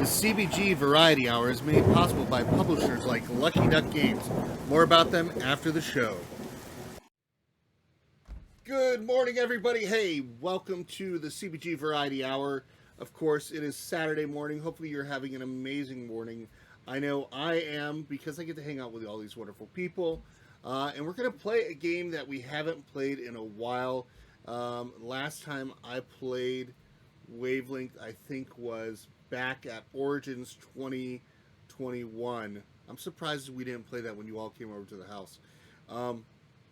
CBG Variety Hour is made possible by publishers like Lucky Duck Games. More about them after the show. Good morning, everybody. Hey, welcome to the CBG Variety Hour. Of course, it is Saturday morning. Hopefully, you're having an amazing morning. I know I am because I get to hang out with all these wonderful people. And we're going to play a game that we haven't played in a while. Last time I played Wavelength, I think, was back at Origins 2021. I'm surprised we didn't play that when you all came over to the house.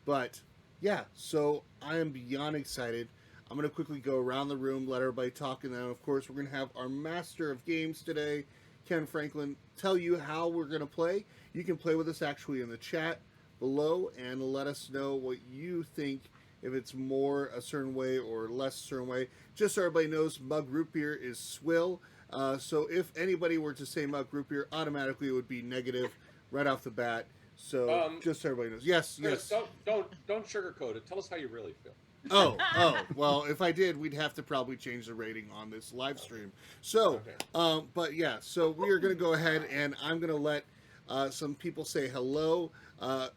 But yeah, so I am beyond excited. I'm going to quickly go around the room, let everybody talk, and then, of course, we're going to have our master of games today, Ken Franklin, tell you how we're going to play. You can play with us actually in the chat below and let us know what you think, if it's more a certain way or less a certain way. Just so everybody knows, mug root beer is swill. So if anybody were to say mug root beer, automatically it would be negative right off the bat. So just so everybody knows. Yes, Chris, yes. Don't sugarcoat it. Tell us how you really feel. Oh, well, if I did, we'd have to probably change the rating on this live stream. So, Okay. but yeah, so we are going to go ahead and I'm going to let some people say hello.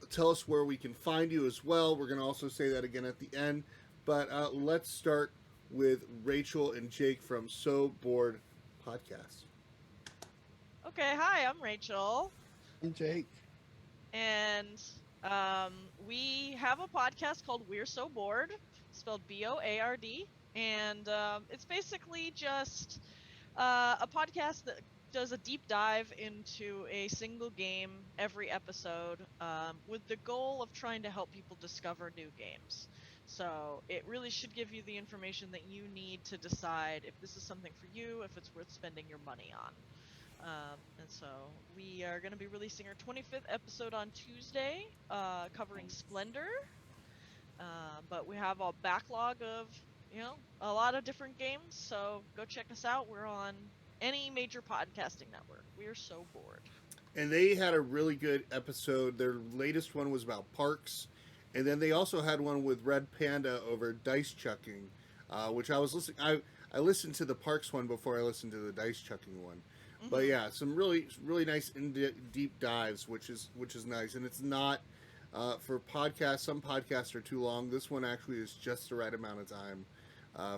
Tell us where we can find you as well. We're going to also say that again at the end. But let's start with Rachel and Jake from So Bored Podcast. Okay, hi, I'm Rachel. I'm Jake. And we have a podcast called We're So Bored, spelled Board. And it's basically just a podcast that does a deep dive into a single game every episode with the goal of trying to help people discover new games. So it really should give you the information that you need to decide if this is something for you, if it's worth spending your money on. And so we are going to be releasing our 25th episode on Tuesday, covering Splendor. But we have a backlog of, a lot of different games. So go check us out. We're on any major podcasting network. We're so bored. And they had a really good episode. Their latest one was about parks. And then they also had one with Red Panda over dice chucking, which I was listening. I listened to the parks one before I listened to the dice chucking one. Mm-hmm. But yeah, some really nice deep dives, which is nice. And it's not for podcasts. Some podcasts are too long. This one actually is just the right amount of time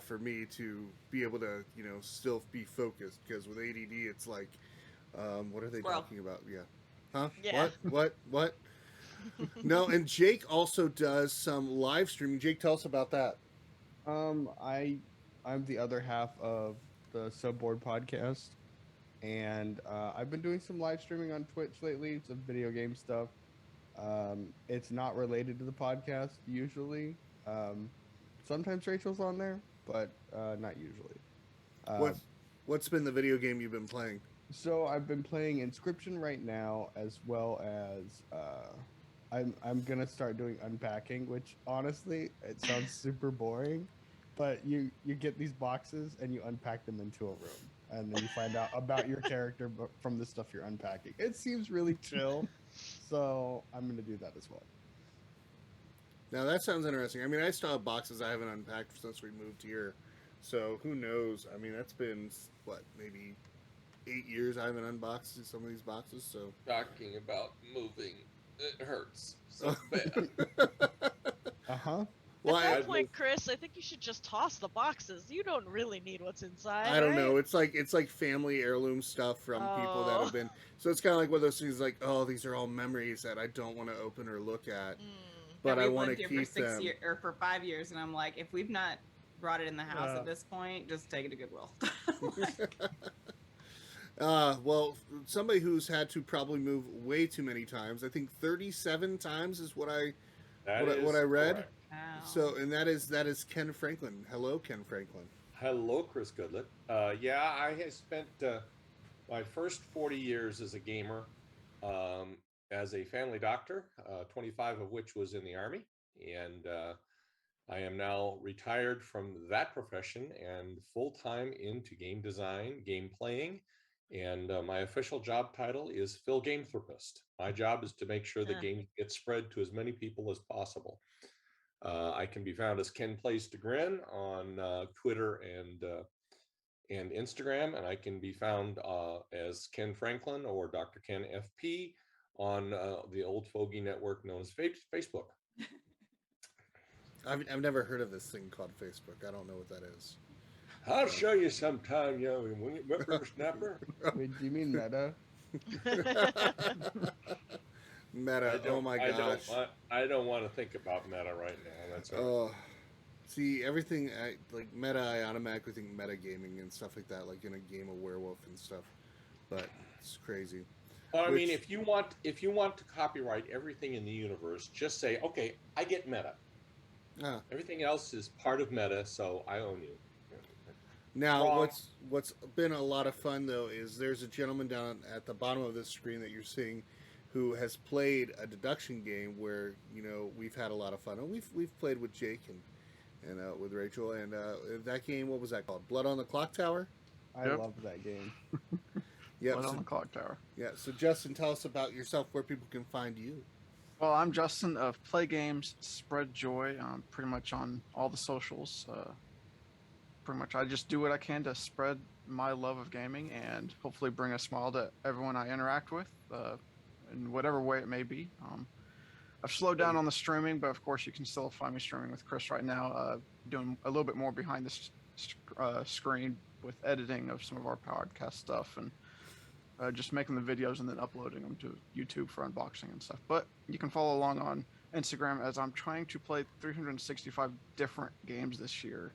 for me to be able to still be focused. Because with ADD, it's like, what are they talking about? Yeah, huh? Yeah. What? No, and Jake also does some live streaming. Jake, tell us about that. I'm the other half of the So Bored Podcast, and I've been doing some live streaming on Twitch lately, some video game stuff. It's not related to the podcast usually. Sometimes Rachel's on there, but not usually. What's been the video game you've been playing? So I've been playing Inscription right now, as well as I'm gonna start doing unpacking, which honestly it sounds super boring, but you get these boxes and you unpack them into a room, and then you find out about your character from the stuff you're unpacking. It seems really chill, so I'm gonna do that as well. Now that sounds interesting. I mean, I still have boxes I haven't unpacked since we moved here, so who knows? I mean, that's been what, maybe 8 years I haven't unboxed some of these boxes. So talking about moving, it hurts so bad. Well, at that point, Chris, I think you should just toss the boxes. You don't really need what's inside. I don't know. It's like family heirloom stuff from people that have been. So it's kind of like one of those things. Like, oh, these are all memories that I don't want to open or look at, but I want to keep for 6 them. years or for 5 years, and I'm like, if we've not brought it in the house at this point, just take it to Goodwill. Well, somebody who's had to probably move way too many times. I think 37 times is what I read. Correct. Wow. So, and that is Ken Franklin. Hello, Ken Franklin. Hello, Chris Goodlett. Yeah, I have spent my first 40 years as a gamer, as a family doctor, 25 of which was in the Army, and I am now retired from that profession and full-time into game design, game playing, and my official job title is Phil Gametherapist. My job is to make sure the games get spread to as many people as possible. I can be found as Ken Plays to Grin on Twitter and Instagram, and I can be found as Ken Franklin or Dr. Ken FP on the old fogey network known as Facebook. I've never heard of this thing called Facebook. I don't know what that is. I'll show you sometime, young whippersnapper. Wait, do you mean Meta? Meta. Oh my gosh. I don't want to think about Meta right now. That's all right. See, everything like Meta, I automatically think metagaming and stuff like that, like in a game of werewolf and stuff. But it's crazy. Well, I mean, if you want to copyright everything in the universe, just say, okay, I get Meta. Everything else is part of Meta, so I own you. Now, Wrong. what's been a lot of fun though is there's a gentleman down at the bottom of this screen that you're seeing, who has played a deduction game where we've had a lot of fun, and we've played with Jake and with Rachel, and that game, what was that called? Blood on the Clock Tower. I loved that game. Yeah, Blood on the Clock Tower. Yeah. So Justin, tell us about yourself, where people can find you. Well, I'm Justin of Play Games Spread Joy. Pretty much on all the socials. Pretty much, I just do what I can to spread my love of gaming and hopefully bring a smile to everyone I interact with, in whatever way it may be. I've slowed down on the streaming, but of course you can still find me streaming with Chris right now, doing a little bit more behind the screen with editing of some of our podcast stuff and just making the videos and then uploading them to YouTube for unboxing and stuff. But you can follow along on Instagram as I'm trying to play 365 different games this year.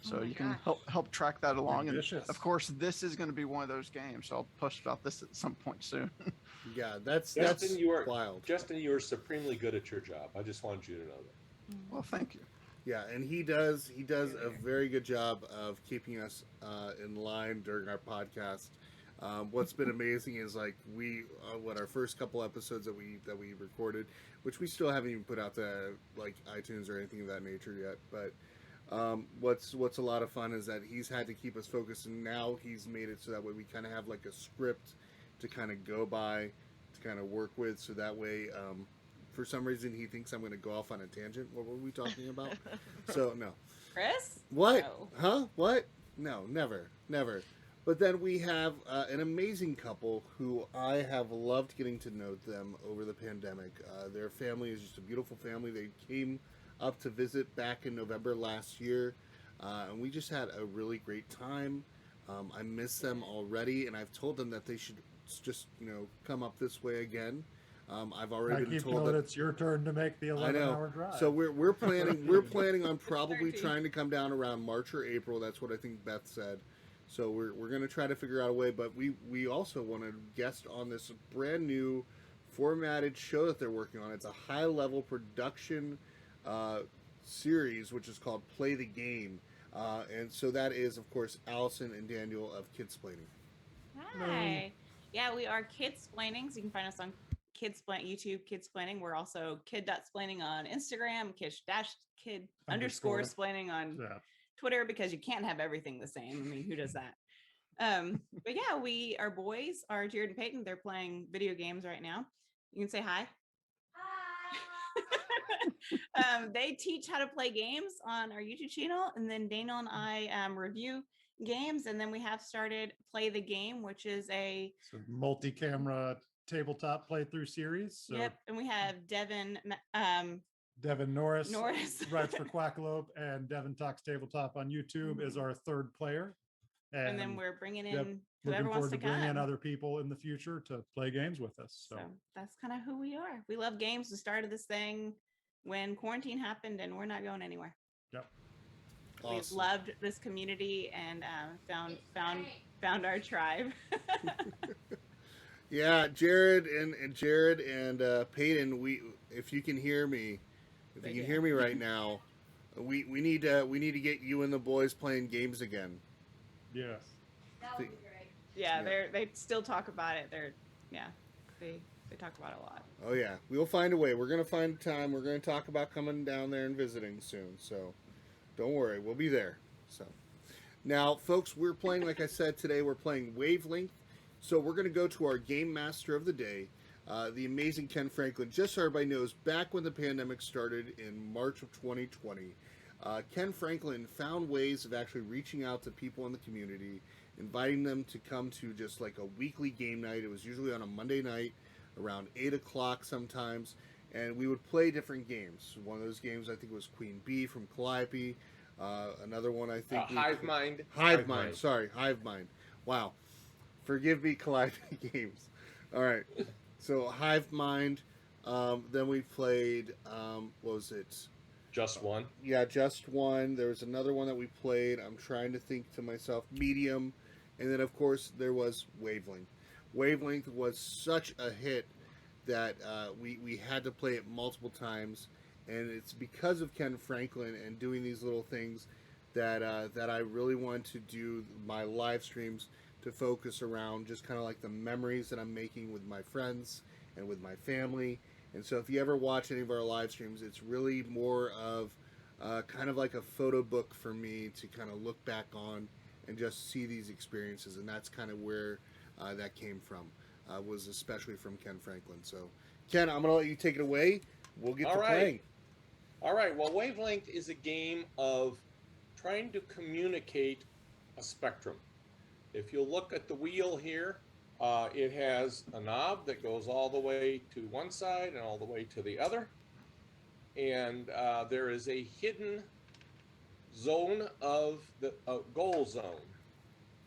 So you can help track that along. Ambitious. And of course, this is going to be one of those games. So I'll post about this at some point soon. Yeah, that's wild. Justin, you are supremely good at your job. I just wanted you to know that. Well, thank you. Yeah, and he does a very good job of keeping us in line during our podcast. What's been amazing is like our first couple episodes that we recorded, which we still haven't even put out to like iTunes or anything of that nature yet. But what's a lot of fun is that he's had to keep us focused, and now he's made it so that way we kind of have like a script to kind of go by, to kind of work with, so that way for some reason he thinks I'm going to go off on a tangent. What were we talking about? So no. Chris? What? No. Huh? What? No, never. But then we have an amazing couple who I have loved getting to know them over the pandemic. Their family is just a beautiful family. They came up to visit back in November last year, and we just had a really great time. I miss them already, and I've told them that they should just come up this way again. I've already been told that it's your turn to make the 11-hour drive. So we're planning on probably trying to come down around March or April. That's what I think Beth said. So we're going to try to figure out a way, but we also want to guest on this brand new formatted show that they're working on. It's a high level production series, which is called Play the Game, and so that is of course Alison and Daniel of Kidsplaining. Hi. Yeah, we are Kidsplaining, so you can find us on YouTube Kidsplaining. We're also kid.splaining on Instagram, kid underscore splaining on Twitter, because you can't have everything the same. I mean, who does that? But yeah, our boys are Jared and Peyton. They're playing video games right now. You can say hi. Hi. They teach how to play games on our YouTube channel, and then Daniel and I review games, and then we have started Play the Game, which is a multi-camera tabletop playthrough series. So yep, and we have Devin Norris writes for Norris. Quackalope, and Devin Talks Tabletop on YouTube is our third player. And then we're bringing in looking whoever wants forward to to bring in come. other people in the future to play games with us. So That's kind of who we are. We love games. We started this thing when quarantine happened, and we're not going anywhere. Yep. Awesome. We've loved this community and found our tribe. Yeah, Jared and Peyton, if you can hear me, right now, we need to get you and the boys playing games again. yes. That would be great. Yeah, they still talk about it. They talk about it a lot. Oh yeah, we'll find a way. We're gonna find time. We're gonna talk about coming down there and visiting soon. So don't worry, we'll be there. So now, folks, we're playing, like I said today, we're playing Wavelength. So we're going to go to our Game Master of the Day, the amazing Ken Franklin. Just so everybody knows, back when the pandemic started in March of 2020, Ken Franklin found ways of actually reaching out to people in the community inviting them to come to just like a weekly game night. It was usually on a Monday night around 8 o'clock sometimes, and we would play different games. One of those games I think was Queen Bee from Calliope. Another one I think Hive Mind. Hive Mind. Sorry, Hive Mind. Wow, forgive me, Calliope games. All right, so Hive Mind. Then we played. What was it? Just one. Yeah, just one. There was another one that we played. I'm trying to think to myself. Medium, and then of course there was Wavelength. Wavelength was such a hit that we had to play it multiple times, and it's because of Ken Franklin and doing these little things that I really want to do my live streams to focus around just kind of like the memories that I'm making with my friends and with my family. And so if you ever watch any of our live streams, it's really more of kind of like a photo book for me to kind of look back on and just see these experiences. And that's kind of where that came from, was especially from Ken Franklin. So, Ken, I'm going to let you take it away. We'll get to playing. All right. Well, Wavelength is a game of trying to communicate a spectrum. If you look at the wheel here, it has a knob that goes all the way to one side and all the way to the other. And there is a hidden zone of the goal zone.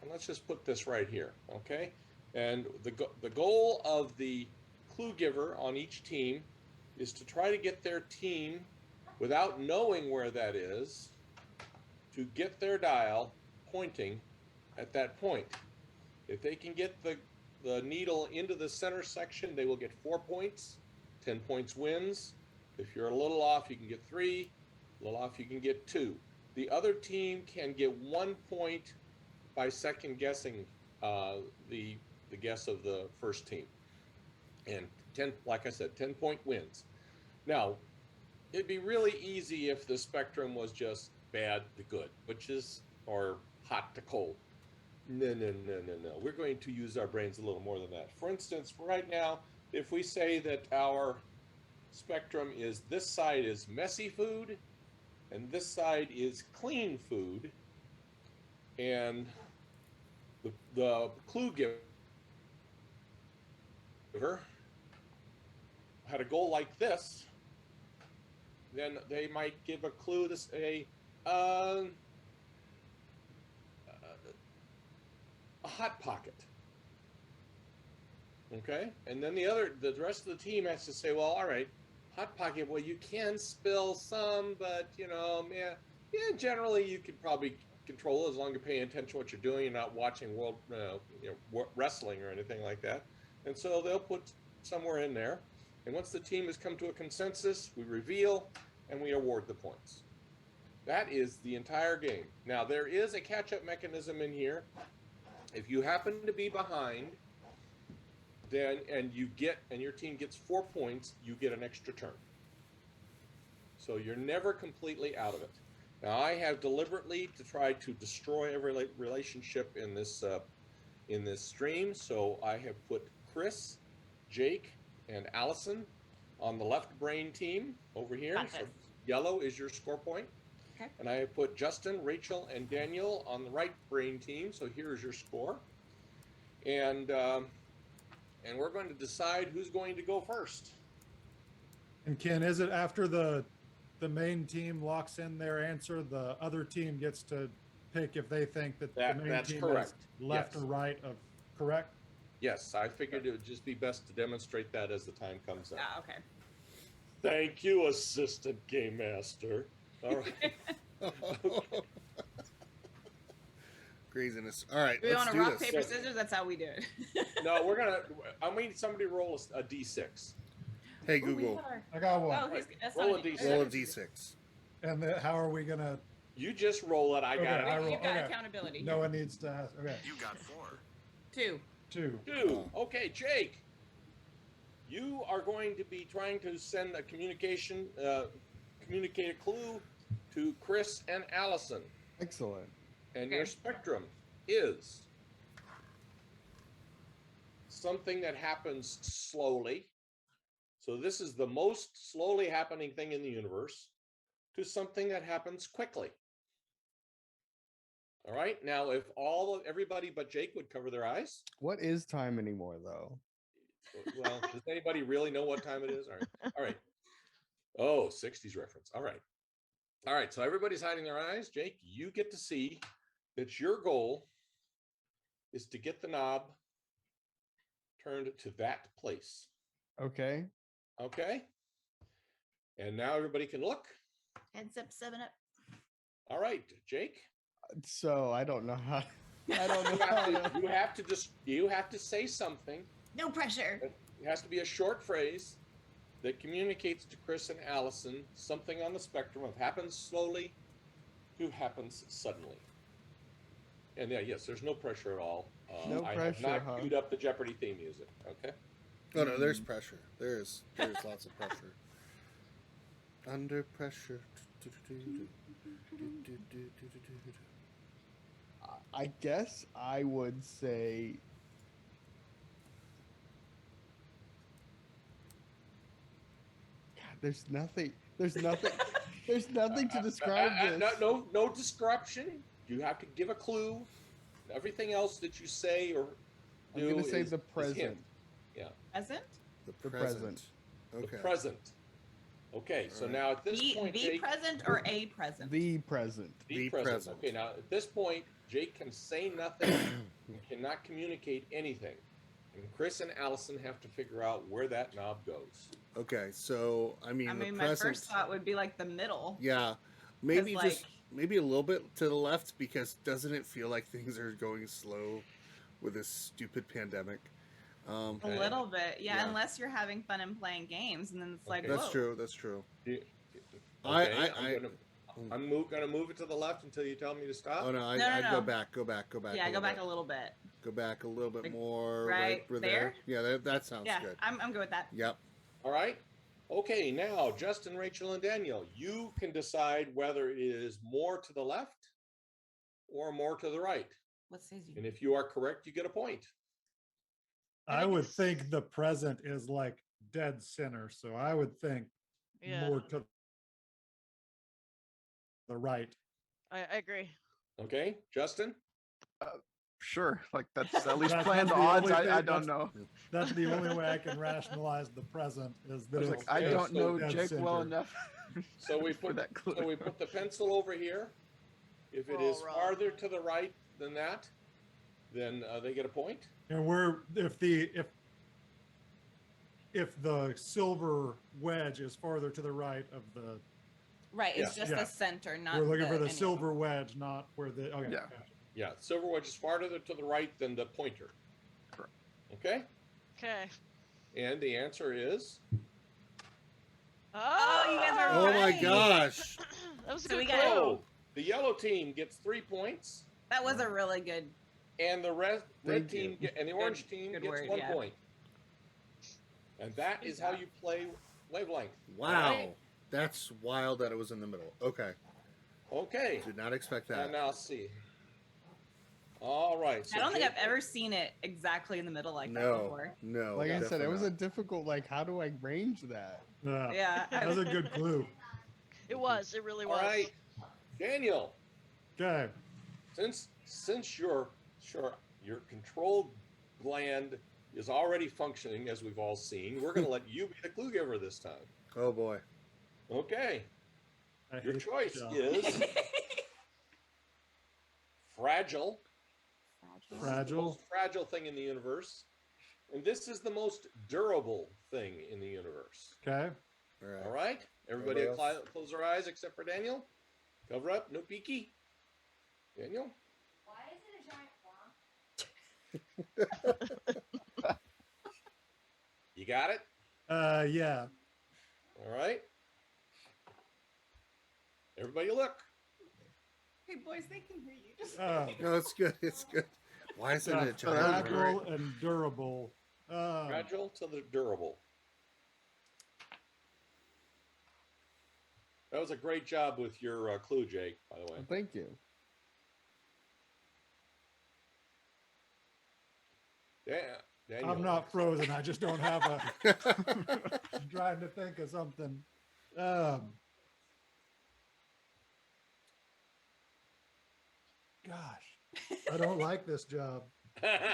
And let's just put this right here, okay? And the goal of the clue giver on each team is to try to get their team, without knowing where that is, to get their dial pointing at that point. If they can get the needle into the center section, they will get 4 points. 10 points wins. If you're a little off, you can get 3. A little off, you can get 2. The other team can get 1 point by second guessing the guess of the first team. And 10, like I said, 10-point wins. Now, it'd be really easy if the spectrum was just bad to good, or hot to cold. No. We're going to use our brains a little more than that. For instance, right now, if we say that our spectrum is this side is messy food and this side is clean food, and the clue giver had a goal like this, then they might give a clue to say, a hot pocket. Okay, and then the rest of the team has to say, well, all right, hot pocket. Well, you can spill some, but yeah, generally you could probably control it as long as you're paying attention to what you're doing. You're not watching wrestling or anything like that. And so they'll put somewhere in there. And once the team has come to a consensus, we reveal and we award the points. That is the entire game. Now, there is a catch-up mechanism in here. If you happen to be behind, then and your team gets 4 points, you get an extra turn. So you're never completely out of it. Now, I have deliberately to try to destroy every relationship in this stream. So I have put Chris, Jake, and Alison on the left brain team over here. Got So this. yellow is your score point. Okay. And I have put Justin, Rachel, and Daniel on the right brain team. So here's your score. And we're going to decide who's going to go first. And Ken, is it after the main team locks in their answer, the other team gets to pick if they think that the main That's team correct. is left Yes. or right of correct? Yes, I figured it would just be best to demonstrate that as the time comes up. Ah, okay. Thank you, Assistant Game Master. All right. Craziness. All right, Do we let's want to do rock, this. paper, scissors? That's how we do it. No, I need somebody to roll a D6. Hey, Ooh, we Google, got our- I got one. Oh, that's Roll not a D6. roll a d6. And how are we gonna? You just roll it. I got Okay, it. I roll. You've got Okay. accountability. No one needs to ask. Okay, You got 4. 2. 2. 2. Okay, Jake. You are going to be trying to send a communicate a clue to Chris and Allison. Excellent. And Okay. your spectrum is something that happens slowly. So this is the most slowly happening thing in the universe, to something that happens quickly. All right. Now, if everybody but Jake would cover their eyes. What is time anymore, though? Well, does anybody really know what time it is? All right. All right. Oh, 60s reference. All right. All right. So everybody's hiding their eyes. Jake, you get to see that your goal is to get the knob turned to that place. Okay. Okay. And now everybody can look. Heads up, 7-Up. All right, Jake. So I don't know how. I don't You know how. have to, you have to say something. No pressure. It has to be a short phrase that communicates to Chris and Allison something on the spectrum of happens slowly to happens suddenly. And yeah, yes, there's no pressure at all. No I pressure, have not huh? queued up the Jeopardy theme music. Okay. Oh no, there's pressure. There's lots of pressure. Under pressure. I guess I would say. God, there's nothing. There's nothing. There's nothing to describe this. No description. You have to give a clue. Everything else that you say or do I'm gonna say is the hint. present. Yeah. Present? The The present. present. Okay. The present. Okay, so All right. now at this The point, Jake, present or a present? The present. the the present. present. Okay, now at this point, Jake can say nothing, and cannot communicate anything, and Chris and Allison have to figure out where that knob goes. Okay, so I mean, I mean, the my present. first thought would be like the middle. Yeah, maybe 'Cause, just like- maybe a little bit to the left, because doesn't it feel like things are going slow with this stupid pandemic? A little bit, yeah, Yeah. unless you're having fun and playing games, and then it's like, Okay. That's whoa. true. That's true. Okay, I'm gonna move it to the left until you tell me to stop. Oh no, I'd No. go back. Go back. Yeah, go back bit. a little bit. Go back a little bit Like, more. right where there? Yeah, that sounds Yeah, good. I'm good with that. Yep. All right. Okay, now Justin, Rachel, and Daniel, you can decide whether it is more to the left or more to the right. What says you? And if you are correct, you get a point. I think would it's- think the present is like dead center, so I would think Yeah, more to the right. I agree. Okay, Justin? Sure, like that's at least That's playing the the odds. only thing I don't that's- know. That's the only way I can rationalize the present is I that was it's like, I Okay, don't so know dead Jake well center. enough. So we for put that clue. so we put the pencil over here. If it We're all is wrong. farther to the right than that, then they get a point. And if the silver wedge is farther to the right of the, Right, it's just Yeah. the center, not. we're looking for the anyway. silver wedge, not where the. Okay. Yeah. gotcha. Yeah, silver wedge is farther to the right than the pointer. Correct. Okay, Okay. and the answer is Oh, you guys are Oh my right. gosh. That was a So we good got- clue. oh, the yellow team gets 3 points, That was a really good. and the red Thank team you. and the orange team good gets word, 1 yeah. point. And that is how you play Wavelength. Wow. Right? That's wild that it was in the middle. Okay. Okay. Did not expect And that. now see. All right. I don't think Jake- I've ever seen it exactly in the middle like that No. before. No. Like I said, it definitely was a not. difficult. Like, how do I range that? Yeah. That was a good clue. It was. It really All was. right, Daniel. Okay. Since your control gland is already functioning, as we've all seen, we're going to let you be the clue giver this time. Oh boy. Okay. I Your hate choice this job. is fragile. The Fragile. most fragile thing in the universe. And this is the most durable thing in the universe. Okay. All right. All right? Everybody Everybody else? close their eyes except for Daniel. Cover up, no peeky. Daniel? Why is it a giant bomb? You got it? Yeah. All right. Everybody look. Hey boys, they can hear you. Just No, it's good. It's good. Why is it Yeah, a giant? fragile and durable. Fragile to the durable. That was a great job with your clue, Jake, by the way. Thank you. Daniel. I'm not frozen. I just don't have a. I'm trying to think of something. Gosh, I don't like this job. That's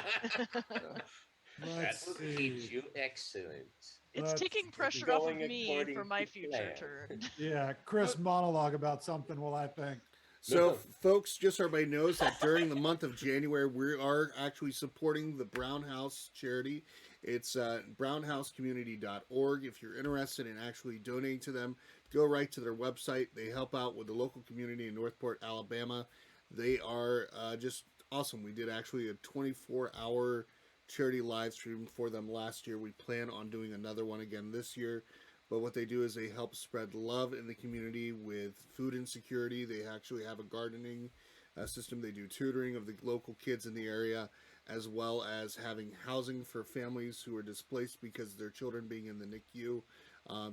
what keeps you excellent. It's Let's taking see. pressure off of Going me according for my to future plan. turn. Yeah, Chris monologue about something. Well, I think. So, folks, just so everybody knows that during the month of January, we are actually supporting the Brown House charity. It's brownhousecommunity.org. If you're interested in actually donating to them, go right to their website. They help out with the local community in Northport, Alabama. They are just awesome. We did actually a 24-hour charity live stream for them last year. We plan on doing another one again this year. But what they do is they help spread love in the community with food insecurity. They actually have a gardening system. They do tutoring of the local kids in the area, as well as having housing for families who are displaced because of their children being in the NICU.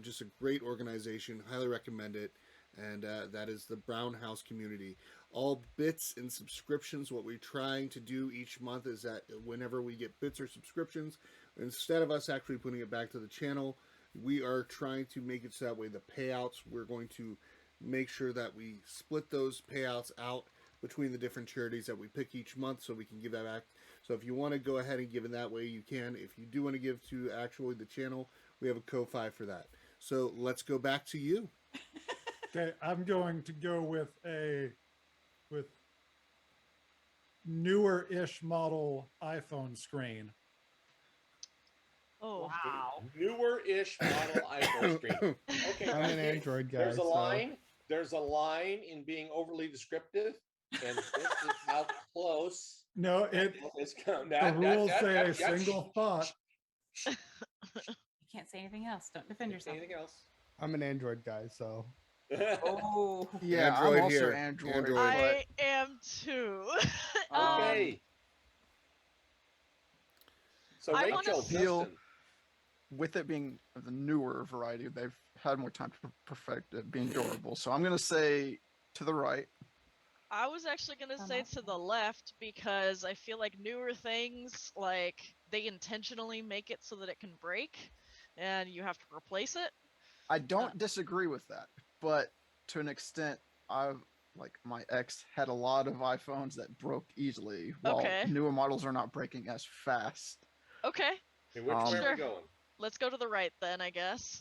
Just a great organization. Highly recommend it. And that is the Brown House Community. All bits and subscriptions, what we're trying to do each month is that whenever we get bits or subscriptions, instead of us actually putting it back to the channel, we are trying to make it so that way the payouts, we're going to make sure that we split those payouts out between the different charities that we pick each month so we can give that back. So if you want to go ahead and give in that way, you can. If you do want to give to actually the channel, we have a Ko-Fi for that. So let's go back to you. Okay, I'm going to go with newer-ish model iPhone screen. Oh, Wow. Newer-ish model iPhone screen. Okay, I'm an Android guy. there's a so- line. There's a line in being overly descriptive, and this is how close No, it's come. the rules say a single thought. You can't say anything else. Don't defend yourself. Anything else? I'm an Android guy, so Oh. Yeah, Android I'm also here. Android. Android. but, I am too. Okay. So I wanna Rachel, feel- Justin, with it being the newer variety, they've had more time to perfect it being durable. So I'm gonna say to the right. I was actually gonna On say my to the left because I feel like newer things, like they intentionally make it so that it can break, and you have to replace it. I don't disagree with that, but to an extent, my ex had a lot of iPhones that broke easily, while Okay. newer models are not breaking as fast. Okay, okay, which way are Sure. we going? let's go to the right then, I guess.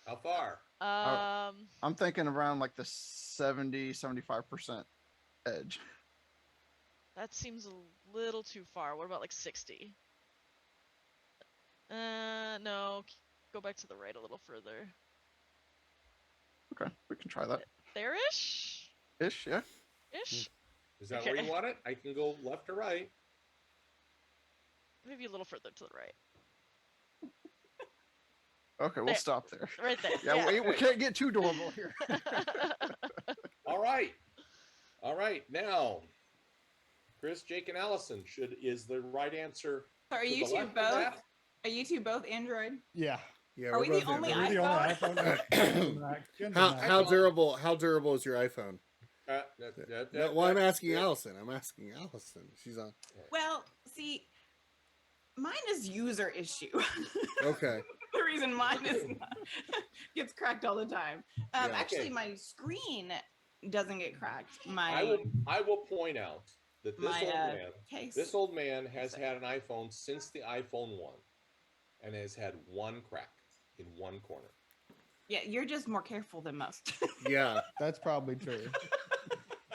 How far? I'm thinking around like the 70-75% edge. That seems a little too far. What about like 60? No. Go back to the right a little further. Okay, we can try that. There-ish? Ish, yeah. Ish? Is that where Okay. you want it? I can go left or right. Maybe a little further to the right. Okay, we'll There. stop there. Right there. Yeah, we can't get too durable here. All right. All right. Now, Chris, Jake, and Allison, is the right answer? So are to you the two left or both? left? Are you two both Android? yeah. Yeah, Are we're we the both only Android. We're the only iPhone? iPhone. Ken's a Mac. How durable is your iPhone? No, well, I'm asking that- Allison. Allison. She's on. Well, see, mine is user issue. Okay. The reason mine is gets cracked all the time. Yeah. Actually, Okay. my screen doesn't get cracked. I will point out that my case. this old man has had an iPhone since the iPhone 1 and has had one crack in one corner. Yeah, you're just more careful than most. Yeah, That's probably true.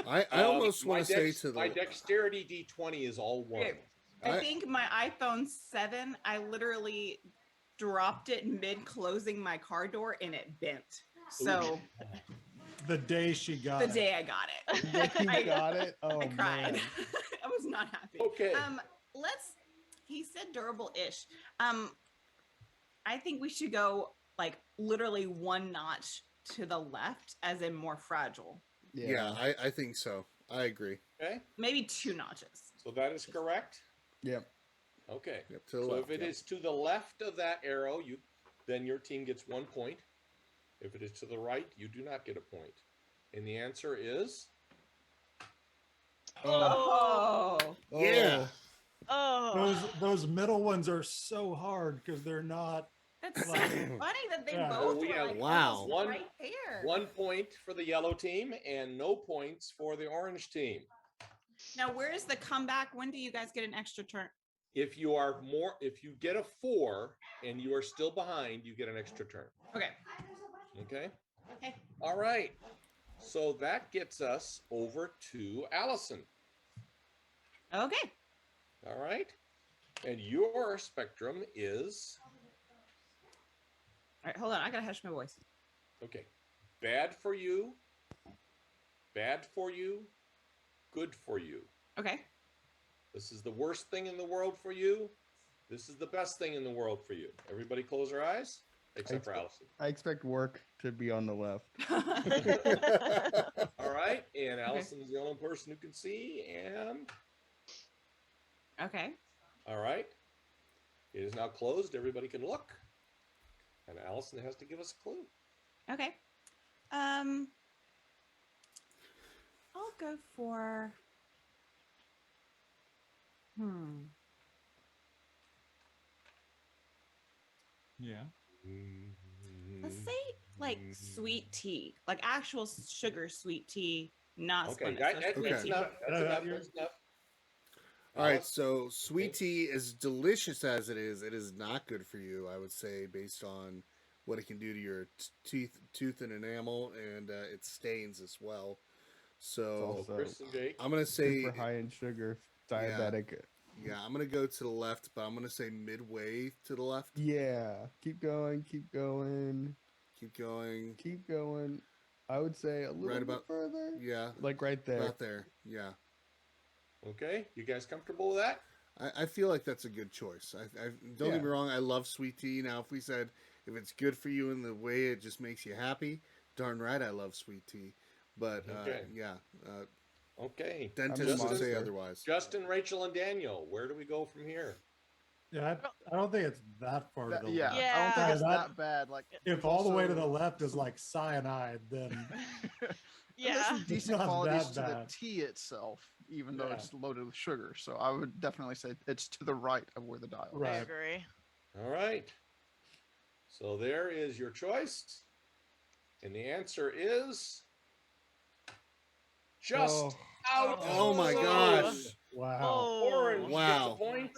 I almost My want to say dex- to my the. dexterity D20 is all one. Okay. I think my iPhone 7, I literally dropped it mid closing my car door and it bent. So The day she got the it. day I got it, You got it? Oh, I cried. man. I was not happy. Okay. He said durable-ish. I think we should go like literally one notch to the left, as in more fragile. Yeah, I think so. I agree. Okay. Maybe 2 notches. So that is correct. Yep. Okay. Yep, to the So left. if it is to the left of that arrow, then your team gets 1 point. If it is to the right, you do not get a point. And the answer is Oh, Yeah. Oh. Those middle ones are so hard because they're not. that's so Like- funny that they Yeah. both We were have like wow. almost right there. 1 point for the yellow team and no points for the orange team. Now, where is the comeback? When do you guys get an extra turn? If you get a 4 and you are still behind, you get an extra turn. Okay. Okay. Okay. All right. So that gets us over to Allison. Okay. All right. And your spectrum is All right, hold on. I gotta hush my voice. okay. Bad for you, good for you. Okay. This is the worst thing in the world for you. This is the best thing in the world for you. Everybody close their eyes, except for Allison. I expect work to be on the left. All right. And Allison is the only person who can see. And Okay. all right. It is now closed. Everybody can look. And Allison has to give us a clue. Okay. I'll go for Yeah. let's say like sweet tea, like actual sugar sweet tea, not Okay. Splenda. So sweet That's tea. enough. That's enough. That's enough. All right, Alice? so sweet tea, as delicious as it is not good for you. I would say, based on what it can do to your tooth and enamel, and it stains as well. So Also, Chris and Jake. I'm gonna say, super high in sugar, diabetic. yeah, I'm gonna go to the left, but I'm gonna say midway to the left. Yeah. Keep going. Keep going. Keep going. Keep going. I would say a little Right bit about- further. Yeah, Like right there. about there. Yeah, Okay. You guys comfortable with that? I feel like that's a good choice. Don't get me wrong. I love sweet tea. Now, if we said if it's good for you in the way it just makes you happy, darn right, I love sweet tea. But Okay. yeah, Okay. dentists would say monster. otherwise. Justin, Rachel, and Daniel, where do we go from here? Yeah, I don't think it's that far to the Yeah, left. I don't think Yeah. it's that bad. Like If all the way to the also- left is like cyanide, then and Yeah. there's some decent not qualities that to the bad. tea itself, even though Yeah. it's loaded with sugar. So I would definitely say it's to the right of where the dial is. I Right. agree. All right. So there is your choice. And the answer is just out. Oh my of gosh. zone. Wow. Oh. Orange Wow. gets a point.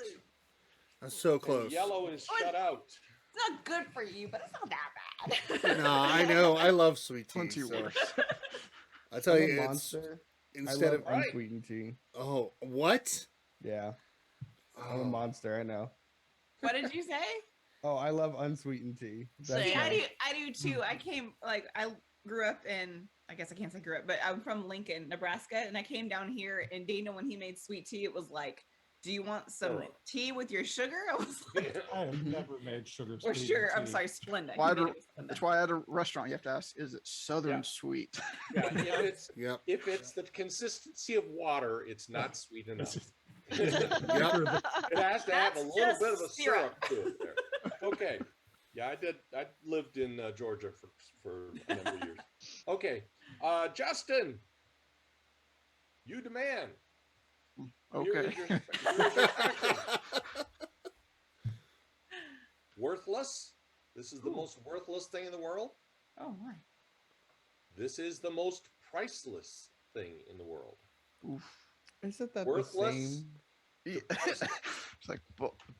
That's so And close. yellow is shut out. It's not good for you, but it's not that bad. No, I know. I love sweet tea. Plenty So worse. I tell I'm you, a it's monster. instead I love of Right. unsweetened tea. oh what? Yeah. I'm a Oh, monster. I know. What did you say? Oh, I love unsweetened tea. That's See, Same. I do too. I came I grew up in, I guess I can't say grew up, but I'm from Lincoln, Nebraska, and I came down here, and Dana, when he made sweet tea, it was like, do you want some Oh. tea with your sugar? I was like, I have never made sugar or sweetened sugar. I'm tea. sorry, Splenda. He Why made do- it with Splenda. That's why at a restaurant you have to ask, is it Southern Yeah. sweet? Yeah, Yep. if it's the consistency of water, it's not sweet enough. It's It Yep. has to have a That's little bit of a just syrup. syrup to it there. Okay. Yeah, I did. I lived in Georgia for a number of years. Okay. Justin, you demand. Okay. Here's your question. Worthless. This is the most worthless thing in the world. Oh my. This is the most priceless thing in the world. Oof. Isn't that Worthless. the same? Yeah. It's like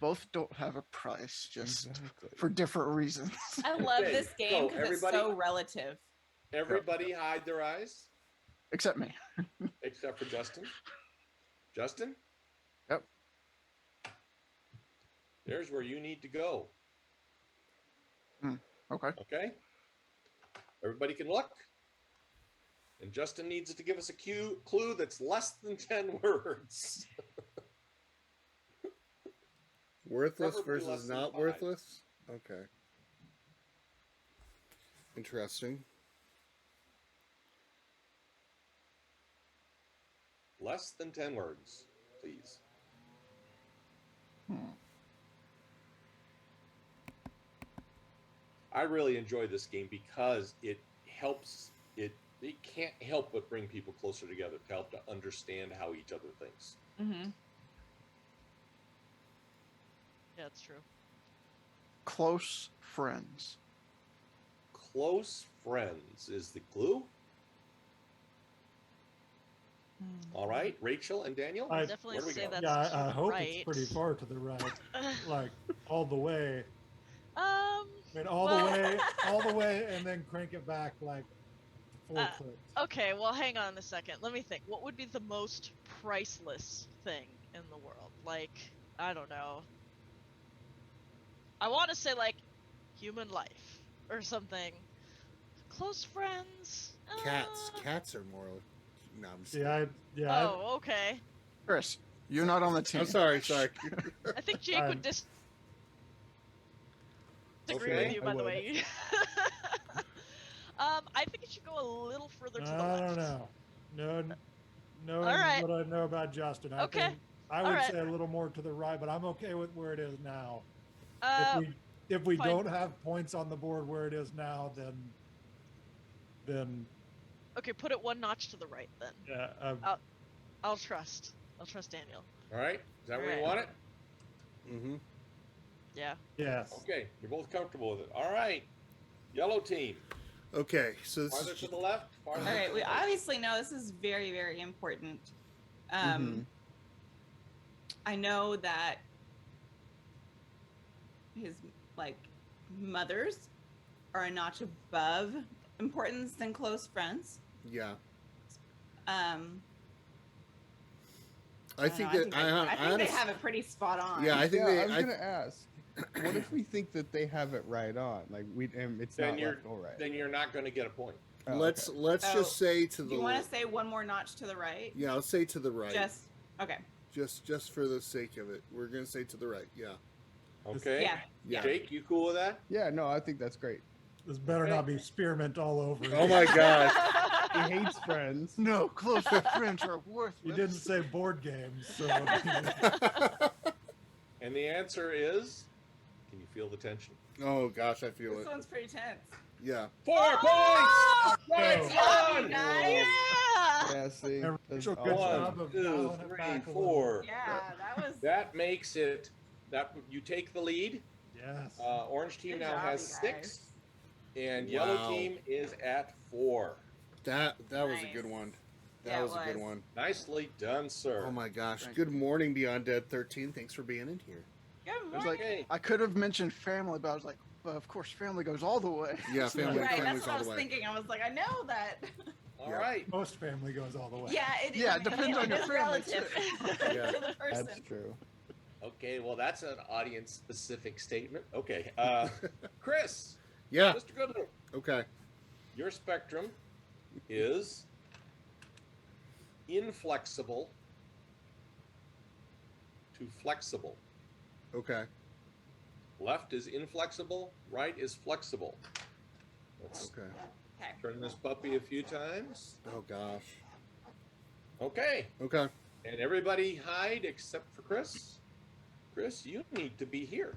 both don't have a price, just Exactly. for different reasons. I love Okay, this game so because it's everybody- so relative. Everybody hide their eyes Except me. except for Justin. Justin? Yep. There's where you need to go. Okay. Okay? Everybody can look. And Justin needs to give us a clue that's less than 10 words. Worthless Preferably less versus than not 5. worthless? Okay. Interesting. Less than 10 words, please. I really enjoy this game because it helps it can't help but bring people closer together to help to understand how each other thinks. Mm-hmm. Yeah, it's true. Close friends. Close friends is the clue. All right, Rachel and Daniel. I- Definitely where do we say go? that's Yeah, to I the hope right. it's pretty far to the right, like all the way. I mean, all the way, and then crank it back like 4 clicks. Okay, well, hang on a second. Let me think. What would be the most priceless thing in the world? Like, I don't know. I want to say like human life or something. Close friends. Cats. Cats are more. No, I'm just. Oh, okay. Chris, you're not on the team. I'm sorry. I think Jake would disagree Okay. with you, I by the would. way. I think it should go a little further to the I left. don't know. Knowing right. what I know about Justin, I Okay. think I All would right. say a little more to the right, but I'm okay with where it is now. If we fine. don't have points on the board where it is now, then Okay, put it one notch to the right then. yeah, I'll trust Daniel. All right, is that where you All right. want it? Mm-hmm. Yeah. yes. Okay, you're both comfortable with it. All right, yellow team. Okay, so this Farther is to the left. Farther All to right, the we right. obviously know this is very, very important. Mhm. I know that his like mothers are a notch above importance than close friends. yeah. I think don't that know, I think they honest- have it pretty spot on. Yeah, I think yeah, they. I was gonna ask. What if we think that they have it right on? Like it's Then not you're left or right. then you're not going to get a point. Oh, let's okay. let's So, just say to the. Do you want to say one more notch to the right? Yeah, I'll say to the right. Just okay. Just for the sake of it, we're gonna say to the right. Yeah. Okay. Yeah. Yeah. Jake, you cool with that? Yeah, no, I think that's great. This better Okay. not be spearmint all over. Oh it. my god. He hates friends. No, close friends are worthless. You didn't say board games, so And the answer is, can you feel the tension? Oh gosh, I feel This it. one's pretty tense. Yeah. 4 Oh! points. Right Oh. on. Guys. Yeah. Yeah, see, And that's Rachel, good awesome. job. 1, of 2, dialing it 3, back a little. 4. Yeah, that was. That makes it that you take the lead. Yes. Orange team Good now job, has you 6, and yellow Wow. team is at 4. That was a Nice. good one. That Yeah, it was a good was. one. Nicely done, sir. Oh my gosh. Thank Good morning, Beyond Dead 13. Thanks for being in here. Good It was morning. like Okay. I could have mentioned family, but I was like, well, of course, family goes all the way. Yeah, family. Right, Family's that's what I all was the way. thinking. I was like, I know that. All Yeah. right. Most family goes all the way. Yeah, it Yeah, I it depends on it your is family, relative too. Yeah. to the person. That's true. Okay, well, that's an audience-specific statement. Okay. Chris, Yeah. Mr. Goodman, Okay. your spectrum is inflexible to flexible. Okay. Left is inflexible, right is flexible. Let's Okay. Okay. turn this puppy a few times. Oh gosh. Okay, Okay. and everybody hide except for Chris. Chris, you need to be here.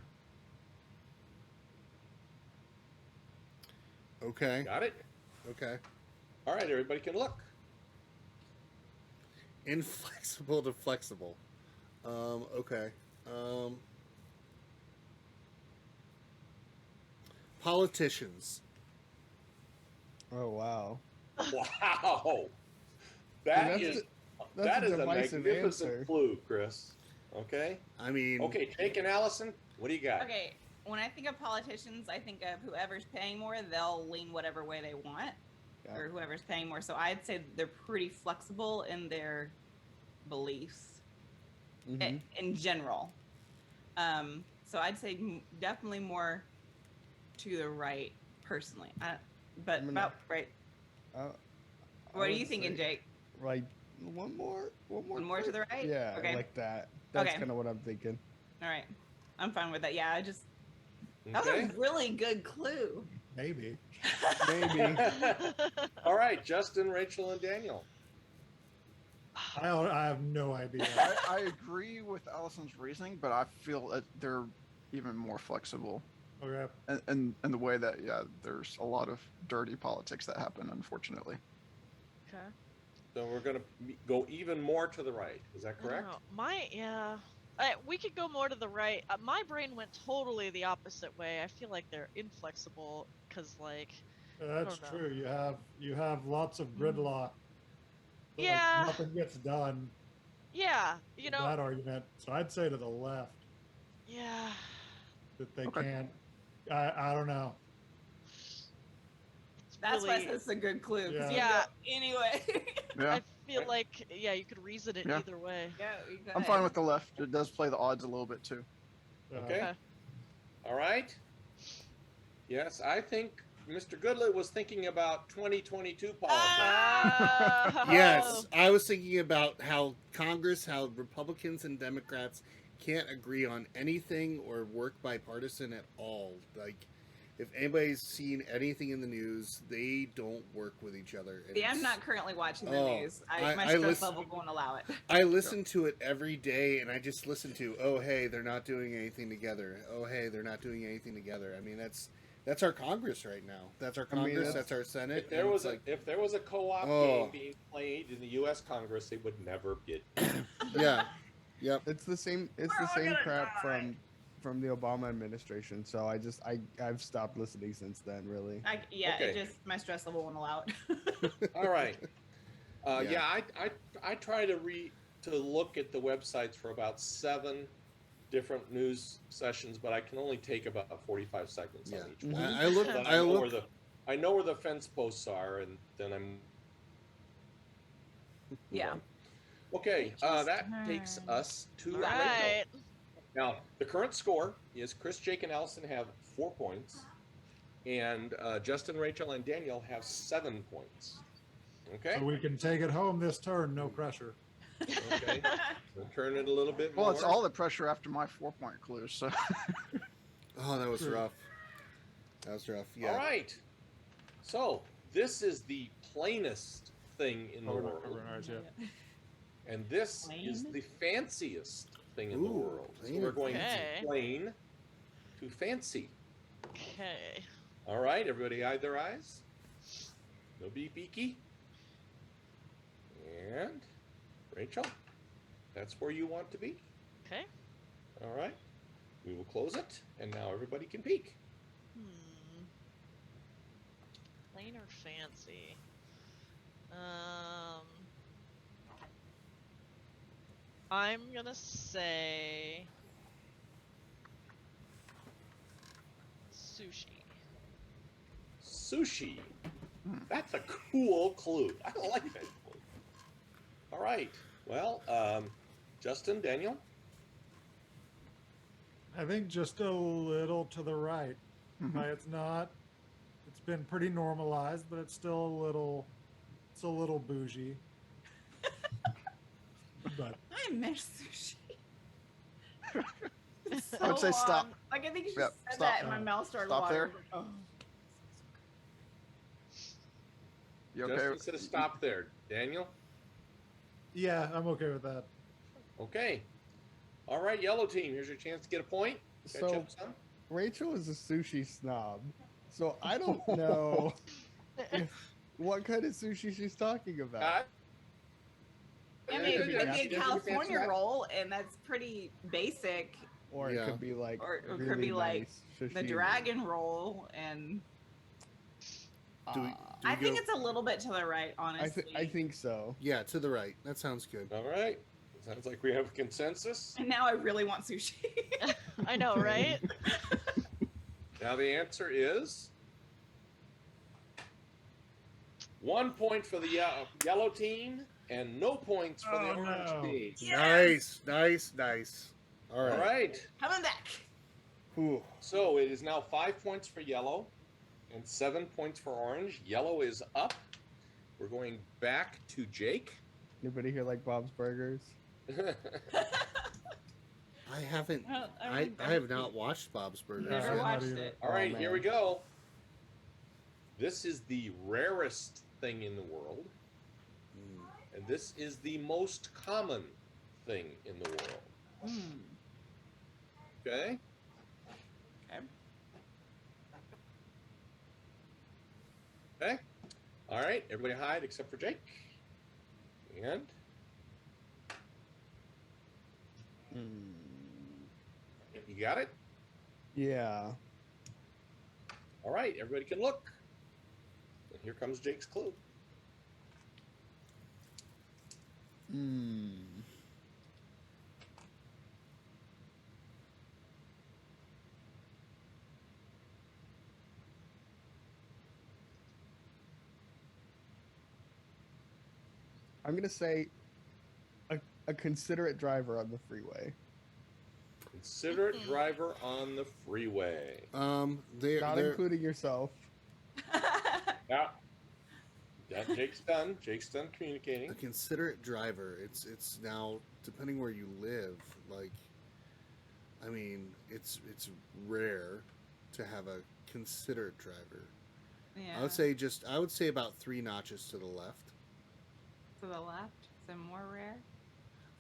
Okay. Got it? Okay. All right, everybody can look. Inflexible to flexible. Okay. Politicians. Oh wow. Wow. that's That a is a divisive magnificent answer. clue, Chris. Okay. I mean. Okay, Jake and Allison, what do you got? Okay. When I think of politicians, I think of whoever's paying more, they'll lean whatever way they want, Yeah. or whoever's paying more. So I'd say they're pretty flexible in their beliefs Mhm. in general. So I'd say definitely more to the right, personally. But I'm gonna- about right. I What are you would thinking, say, Jake? Like one more One more to the right? Yeah, Okay. like that. That's Okay. kind of what I'm thinking. All right. I'm fine with that. Yeah, that Okay. was a really good clue. Maybe. Maybe. All right, Justin, Rachel, and Daniel. I have no idea. I agree with Allison's reasoning, but I feel that they're even more flexible. Okay. And the way that there's a lot of dirty politics that happen, unfortunately. Okay. So we're going to go even more to the right. Is that I don't correct? know. We could go more to the right. My brain went totally the opposite way. I feel like they're inflexible because, like, That's don't know. true. You have lots of gridlock. like, Yeah. nothing gets done. Yeah, you with know. that argument. So I'd say to the left Yeah. that they Okay. can't. I don't know. That's why Really- it's a good clue. 'Cause you Yeah. can go anyway. Yeah, I feel like you could reason it Yeah. either way. Yeah, you go I'm ahead. fine with the left. It does play the odds a little bit too. Okay. Okay. All right. Yes, I think Mr. Goodlet was thinking about 2022 politics. Yes, I was thinking about how Congress, how Republicans and Democrats can't agree on anything or work bipartisan at all. Like, if anybody's seen anything in the news, they don't work with each other. And See, I'm it's- not currently watching the Oh, news. I My stress listen- level won't allow it. I listen to it every day, and I just listen to, oh, hey, they're not doing anything together. Oh, hey, they're not doing anything together. I mean, that's our Congress right now. That's our I mean, Congress. that's- that's our Senate. If there and was it's if there was a co-op Oh. game being played in the U.S. Congress, it would never get. yeah, yep. It's the same. It's We're the all same gonna crap die. from the Obama administration. So I've stopped listening since then. Really. It Okay. just my stress level won't allow it. All right. Yeah. Yeah, I try to look at the websites for about 7 different news sessions, but I can only take about 45 seconds Yeah. on each one. I look. But I look. I know where the fence posts are, and then I'm. move Yeah. on. Okay, Just that takes turn. us to All Rachel. right. Now, the current score is Chris, Jake, and Allison have 4 points, and Justin, Rachel, and Daniel have 7 points. Okay. So we can take it home this turn, no pressure. Okay. We'll turn it a little bit Well, more. it's all the pressure after my 4-point clue. So Oh, that was True. rough. That was rough. Yeah. All right. So this is the plainest thing in the world, and this is Plain? the fanciest thing in the Ooh, world. So plain. we're going Okay. to plain to fancy. Okay. All right, everybody, hide their eyes. No beep beaky. And Rachel, that's where you want to be. Okay. All right. We will close it, and now everybody can peek. Plain or fancy? I'm gonna say sushi. Sushi. That's a cool clue. I like that clue. All right. Well, Justin, Daniel. I think just a little to the right. It's not. It's been pretty normalized, but it's still a little. It's a little bougie. But I miss sushi. It's I would say so stop. long. Like I think you just Yep, said stop. that, and my mouth started Stop watering. there. Oh. you okay? Justin said stop there. Daniel. yeah, I'm okay with that. Okay. All right, yellow team. Here's your chance to get a point. Catch So up some. Rachel is a sushi snob, so I don't know what kind of sushi she's talking about. I mean, it it could could be be a California roll, and that's pretty basic. Or it Yeah. could be like Or it could really be like nice The sashimi. dragon roll, and Do we, do we I think go- it's a little bit to the right, honestly. I think so. Yeah, to the right. That sounds good. All right. Sounds like we have a consensus. And now I really want sushi. I know, right? Now the answer is 1 point for the yellow team and no points for the Oh, orange no. team. Nice. All right. All right. Coming back. Ooh. So it is now 5 points for yellow and 7 points for orange. Yellow is up. We're going back to Jake. Anybody here like Bob's Burgers? I haven't. I have not watched Bob's Burgers. Never Yeah, yet. watched not either. it. All right, Oh, here man. we go. This is the rarest thing in the world, Mm. and this is the most common thing in the world. Hmm. Okay? Okay. Okay? All right, everybody hide except for Jake. And you got it? Yeah. All right, everybody can look. And here comes Jake's clue. I'm gonna say a considerate driver on the freeway. Considerate driver on the freeway. Not including yourself. Yeah. That Jake's done. Jake's done communicating. A considerate driver. It's now depending where you live. Like, I mean, it's rare to have a considerate driver. Yeah. I would say about 3 notches to the left. To the left? Is it more rare?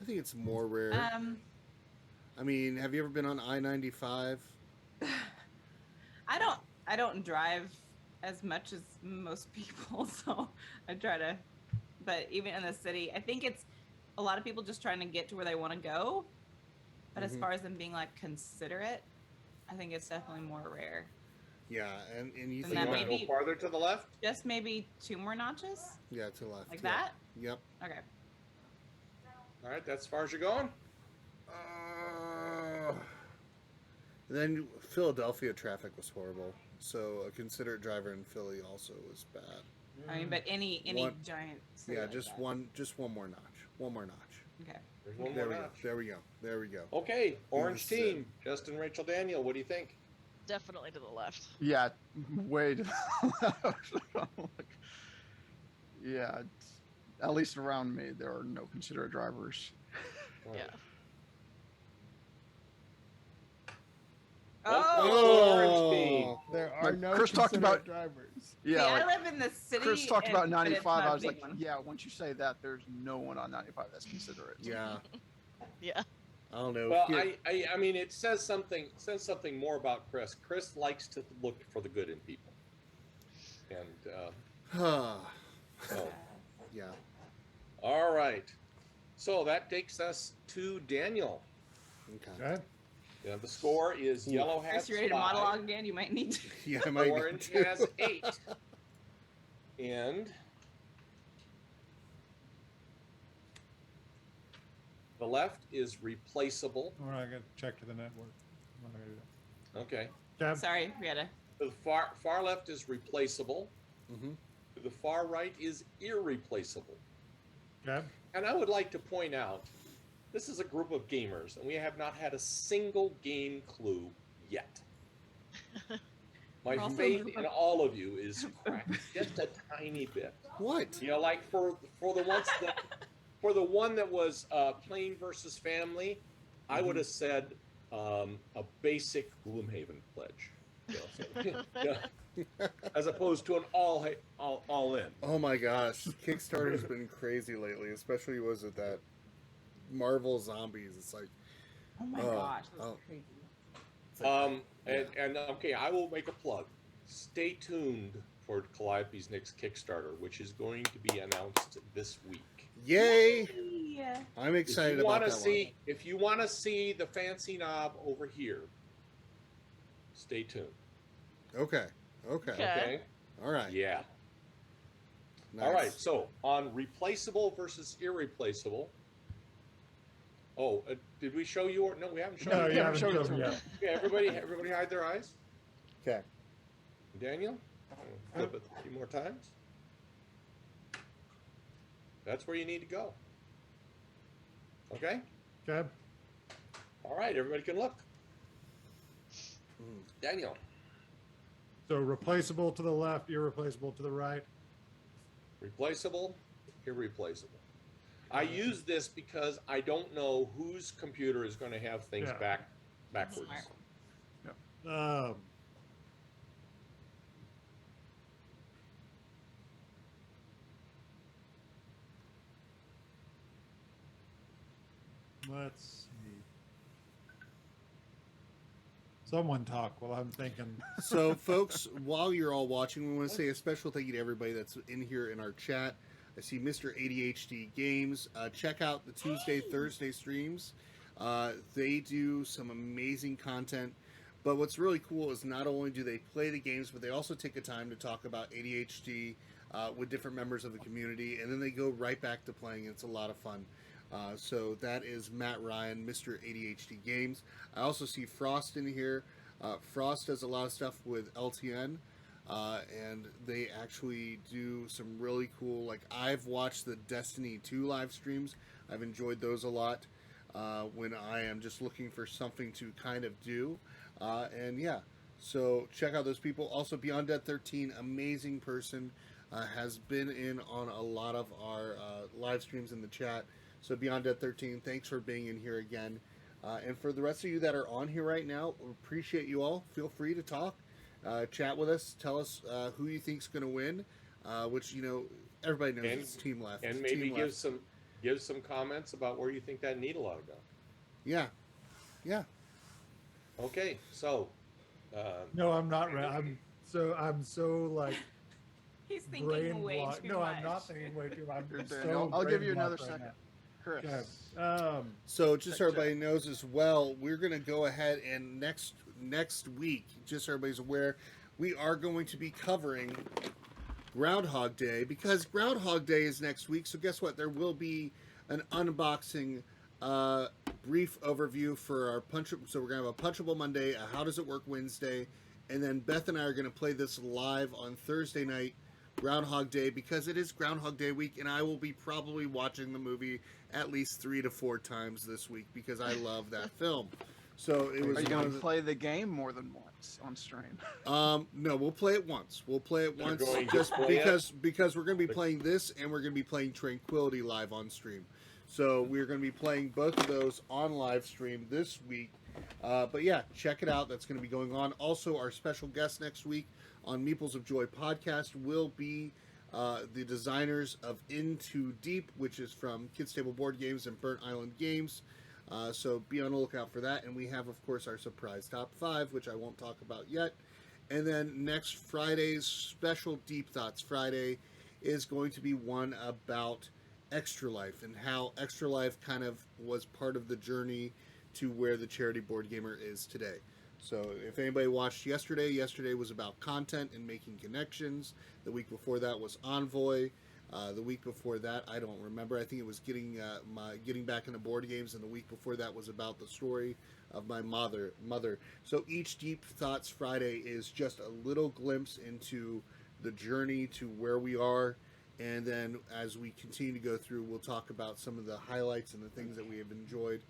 I think it's more rare. I mean, have you ever been on I-95? I don't drive as much as most people, so I try to. But even in the city, I think it's a lot of people just trying to get to where they want to go. But as far as them being like considerate, I think it's definitely more rare. Yeah, and you And think that about maybe- Go farther to the left? Just maybe 2 more notches, yeah, to the left. like yeah. that. Yep. Okay. All right, that's as far as you're going? Then Philadelphia traffic was horrible, so a considerate driver in Philly also was bad. I mean, but any One- giant. city Yeah, like just that. one more notch. One more notch. Okay. There's one There more we go. notch. There we go. There we go. Okay, orange Yes, team. Justin, Rachel, Daniel, what do you think? Definitely to the left. Yeah, way to the left. Yeah, at least around me, there are no considerate drivers. Yeah. Oh. Orange team. There are Like, no Chris talked considerate about- drivers. See, Yeah, I like, live in the city. Chris talked and- about but it's 95. not I a was big like, one. yeah, once you say that, there's no one on 95 that's considerate. Yeah. Yeah. I don't know. Well, Here- I mean, it says something more about Chris. Chris likes to look for the good in people, and so yeah. all right. So that takes us to Daniel. Okay. Okay. Yeah, the score is Ooh. Yellow Chris, has you ready to 5, monologue again? You might need to. Yeah, I might Orange need to. has 8, and the left is replaceable. We're not gonna check to the network. I'm not gonna do that. Okay. Deb, Sorry, we had to. The far left is replaceable. Mhm. The far right is irreplaceable. Deb, And I would like to point out, this is a group of gamers, and we have not had a single game clue yet. My We're also a faith group in of- all of you is cracked just a tiny bit. What? You know, like for the one that was playing versus family, I would have said a basic Gloomhaven pledge, you know, so, yeah, as opposed to an all in. Oh my gosh, Kickstarter's been crazy lately. Especially was it that Marvel Zombies? It's like, Oh my Oh, gosh, that's oh. crazy. it's like And okay, I will make a plug. Stay tuned for Calliope's next Kickstarter, which is going to be announced this week. yay! Yeah. I'm excited If you about want that to see, if you want to see the fancy knob over here, stay tuned. one. Okay. Okay. Okay. Okay. All right. Yeah. Nice. All right. So on replaceable versus irreplaceable. Oh, did we show you? Or no, we haven't shown no, you. you haven't show it shown to me him. yet. Okay, everybody hide their eyes. Okay. Daniel, flip it a few more times. That's where you need to go. Okay? Okay. All right, everybody can look. Mm. Daniel. So replaceable to the left, irreplaceable to the right. Replaceable, irreplaceable. I use this because I don't know whose computer is going to have things Yeah. backwards. Smart. Let's see. Someone talk while I'm thinking. So, folks, while you're all watching, we want to say a special thank you to everybody that's in here in our chat. I see Mr. ADHD Games. Check out the Tuesday, Thursday streams. They do some amazing content. But what's really cool is not only do they play the games, but they also take the time to talk about ADHD, with different members of the community, and then they go right back to playing. It's a lot of fun. So that is Matt Ryan, Mr. ADHD Games. I also see Frost in here. Frost does a lot of stuff with LTN, and they actually do some really cool, like, I've watched the Destiny 2 live streams. I've enjoyed those a lot when I am just looking for something to kind of do. And yeah, so check out those people. Also, Beyond Dead 13, amazing person, has been in on a lot of our live streams in the chat. So Beyond Dead 13, thanks for being in here again. And for the rest of you that are on here right now, appreciate you all. Feel free to talk, chat with us, tell us who you think's going to win, which, you know, everybody knows it's team left. And maybe give some comments about where you think that needle ought to go. Yeah. Yeah. Okay, so No, I'm not ready. I'm so like He's brain thinking way blocked. too No, much. I'm not thinking way too much. I'm Daniel, so I'll give you brain another blocked right second. now. Chris. Okay. So just so everybody knows as well, we're going to go ahead and next week, just so everybody's aware, we are going to be covering Groundhog Day, because Groundhog Day is next week. So guess what? There will be an unboxing brief overview for our punch. So we're going to have a Punchable Monday, a How Does It Work Wednesday, and then Beth and I are going to play this live on Thursday night, Groundhog Day, because it is Groundhog Day week, and I will be probably watching the movie at least 3 to 4 times this week because I love that film. So it was. Are you going to play the game more than once on stream? No, we'll play it once. We'll play it once going to just play because we're going to be playing this, and we're going to be playing Tranquility live on stream. So we're going to be playing both of those on live stream this week. But yeah, check it out. That's going to be going on. Also, our special guest next week on Meeples of Joy podcast will be the designers of Into Deep, which is from Kids Table Board Games and Burnt Island Games. So be on the lookout for that. And we have, of course, our surprise top 5, which I won't talk about yet. And then next Friday's special Deep Thoughts Friday is going to be one about Extra Life and how Extra Life kind of was part of the journey to where the charity board gamer is today. So if anybody watched yesterday was about content and making connections. The week before that was Envoy. The week before that, I don't remember. I think it was getting back into board games, and the week before that was about the story of my mother. So each Deep Thoughts Friday is just a little glimpse into the journey to where we are, and then as we continue to go through, we'll talk about some of the highlights and the things that we have enjoyed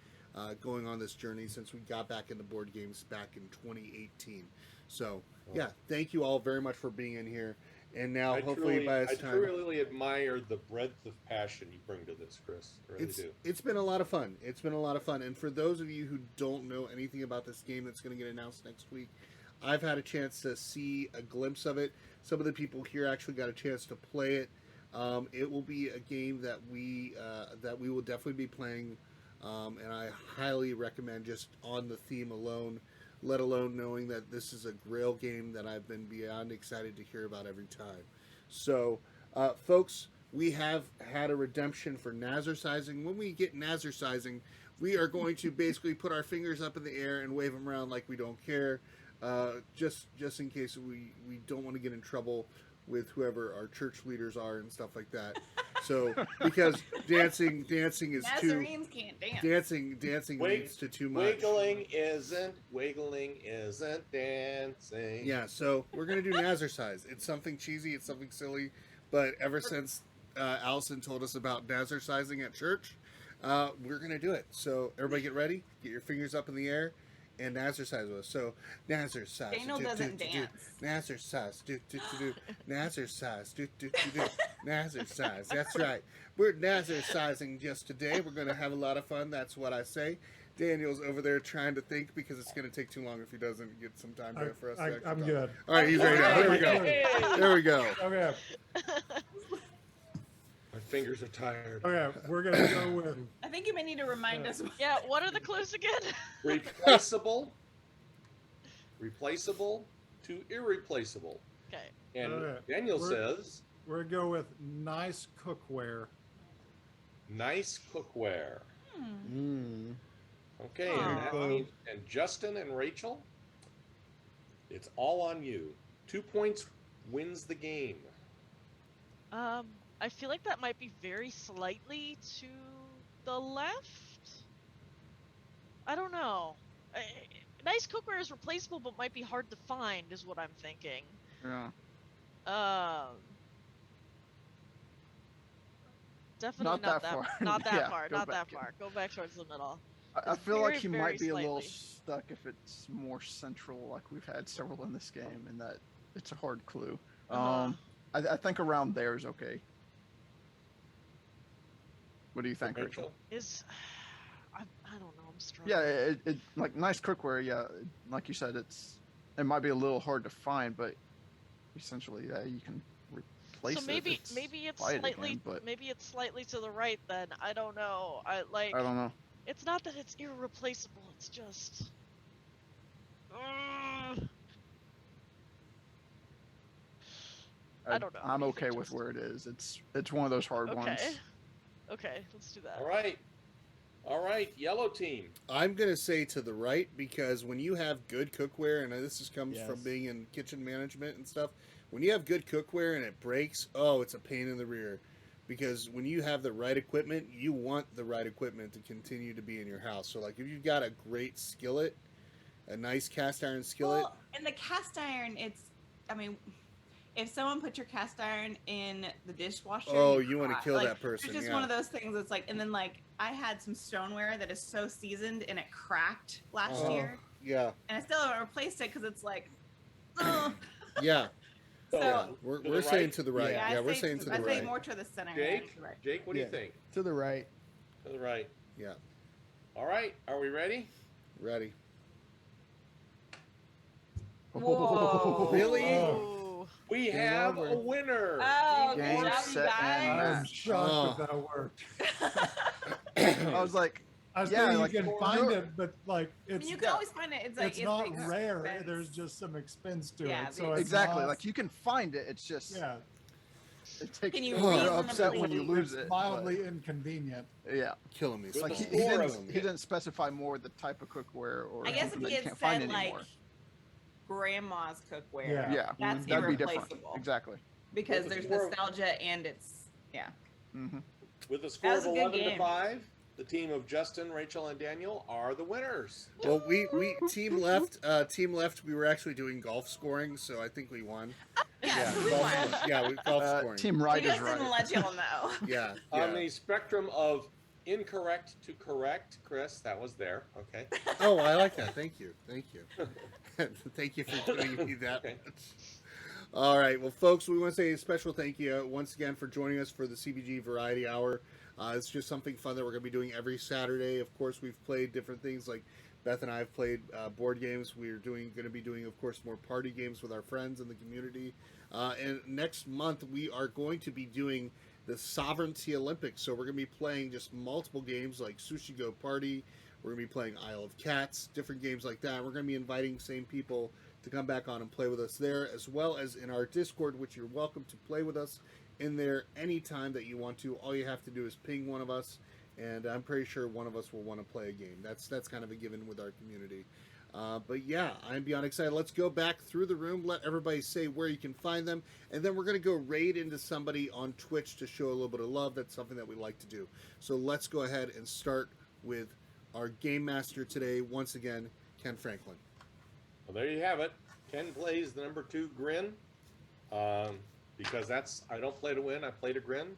going on this journey since we got back into board games back in 2018. So yeah, thank you all very much for being in here. And now, hopefully, by this time, I truly admire the breadth of passion you bring to this, Chris. I really do. It's been a lot of fun. It's been a lot of fun. And for those of you who don't know anything about this game that's going to get announced next week, I've had a chance to see a glimpse of it. Some of the people here actually got a chance to play it. It will be a game that we will definitely be playing, and I highly recommend just on the theme alone. Let alone knowing that this is a Grail game that I've been beyond excited to hear about every time. So, folks, we have had a redemption for Nazarcizing. When we get Nazarcizing, we are going to basically put our fingers up in the air and wave them around like we don't care, just in case we don't want to get in trouble with whoever our church leaders are and stuff like that. So because dancing is Nazarenes can't dance. dancing leads to too much. Wiggling isn't dancing. Yeah, so we're gonna do Nazarcize. It's something cheesy, it's something silly, but ever since Alison told us about Nazarcizing at church, we're gonna do it. So everybody get ready, get your fingers up in the air, and Nazarcize with us. So Nazarcize. Daniel doesn't dance. Nazarcize. Nazarcize. Nazarcize. That's right. We're Nazarcizing just today. We're gonna have a lot of fun. That's what I say. Daniel's over there trying to think because it's going to take too long if he doesn't get some time there for us. I'm good. All right, he's ready now. There we go. There we go. Okay. My fingers are tired. Okay, we're going to go with... I think you may need to remind us. Yeah, what are the clues again? Replaceable to irreplaceable. Okay. And Alright, Daniel we're- says, We're going to go with nice cookware. nice cookware. Okay, Aw. and that means, and Justin and Rachel, it's all on you. 2 points wins the game. I feel like that might be very slightly to the left. I don't know. Nice cookware is replaceable, but might be hard to find, is what I'm thinking. Yeah. Definitely Not that far. Not that Yeah, far. go Not that back. far. Go back towards the middle. I Just feel like very, he very might be a little slightly. stuck if it's more central, like we've had several in this game, and that it's a hard clue. I think around there is okay. What do you think, Rachel? I don't know. I'm struggling. Yeah, it like nice cookware. Yeah, like you said, it might be a little hard to find, but essentially, yeah, you can replace so maybe it. maybe it's buy it slightly again, but maybe it's slightly to the right then. I don't know. I don't know. It's not that it's irreplaceable. It's just. I don't know. I'm okay with where it is. It's one of those hard ones. Okay, let's do that. All right, yellow team. I'm gonna say to the right because when you have good cookware, and this comes from being in kitchen management and stuff, when you have good cookware and it breaks, it's a pain in the rear. Because when you have the right equipment, you want the right equipment to continue to be in your house. So, like, if you've got a great skillet, a nice cast iron skillet. Well, and the cast iron, if someone put your cast iron in the dishwasher, you want to kill that person. It's just one of those things that's like, and then like I had some stoneware that is so seasoned and it cracked last year. Yeah. And I still haven't replaced it because it's like, oh. Yeah. So we're saying to the right. Yeah, we're saying to the right. I say more to the center. Jake, what do you think? To the right. To the right. Yeah. All right, are we ready? Ready. Whoa. Really? Oh. We have a winner. Oh, good Game, job, you set, and guys. I'm shocked that worked. I was like, I was yeah, thinking like you can find it, but like it's you can always find it. It's like it's not it's rare. expense. There's just some expense to Yeah, it. So it's exactly. not, Like you can find it. It's just it takes Can you you're upset when you reasonably- lose it's it. mildly inconvenient. but, yeah. Killing me. Good Like the he score didn't of- he didn't specify more the type of cookware or I guess if something that he you had can't find said like anymore. grandma's cookware, Yeah. Yeah, that's that'd be different. irreplaceable. Exactly. Because With the there's score of- nostalgia and it's Mm-hmm. With a score was of a good 11 to game. 5, the team of Justin, Rachel, and Daniel are the winners. Well, we team left. We were actually doing golf scoring, so I think we won. Yeah, we golf won. scoring. Yeah, golf scoring. Team We right is just didn't right. let y'all know. Yeah. On the spectrum of incorrect to correct, Chris, that was there. Okay. Oh, I like that. Thank you. Thank you for doing me that Okay. much. All right. Well, folks, we want to say a special thank you once again for joining us for the CBG Variety Hour. It's just something fun that we're going to be doing every Saturday. Of course, we've played different things like Beth and I have played board games. We're going to be doing, of course, more party games with our friends in the community. And next month, we are going to be doing the Sovranti Olympics. So we're going to be playing just multiple games like Sushi Go Party. We're going to be playing Isle of Cats, different games like that. We're going to be inviting same people to come back on and play with us there, as well as in our Discord, which you're welcome to play with us in there anytime that you want to. All you have to do is ping one of us, and I'm pretty sure one of us will want to play a game. That's kind of a given with our community. But yeah, I'm beyond excited. Let's go back through the room, let everybody say where you can find them, and then we're going to go raid into somebody on Twitch to show a little bit of love. That's something that we like to do. So let's go ahead and start with our game master today, once again, Ken Franklin. Well, there you have it. Ken plays the number 2 Grin. Because I don't play to win, I play to grin.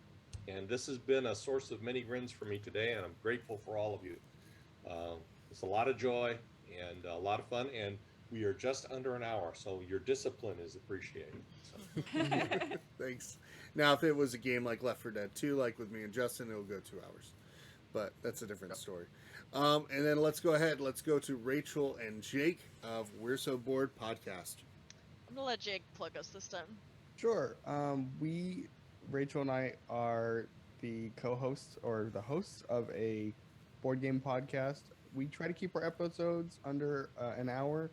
And this has been a source of many grins for me today, and I'm grateful for all of you. It's a lot of joy and a lot of fun, and we are just under an hour, so your discipline is appreciated. So. Thanks. Now, if it was a game like Left 4 Dead 2, like with me and Justin, it'll go 2 hours. But that's a different story. And then let's go ahead. Let's go to Rachel and Jake of We're So Bored podcast. I'm gonna let Jake plug us this time. Sure. Rachel and I are the co-hosts or the hosts of a board game podcast. We try to keep our episodes under an hour.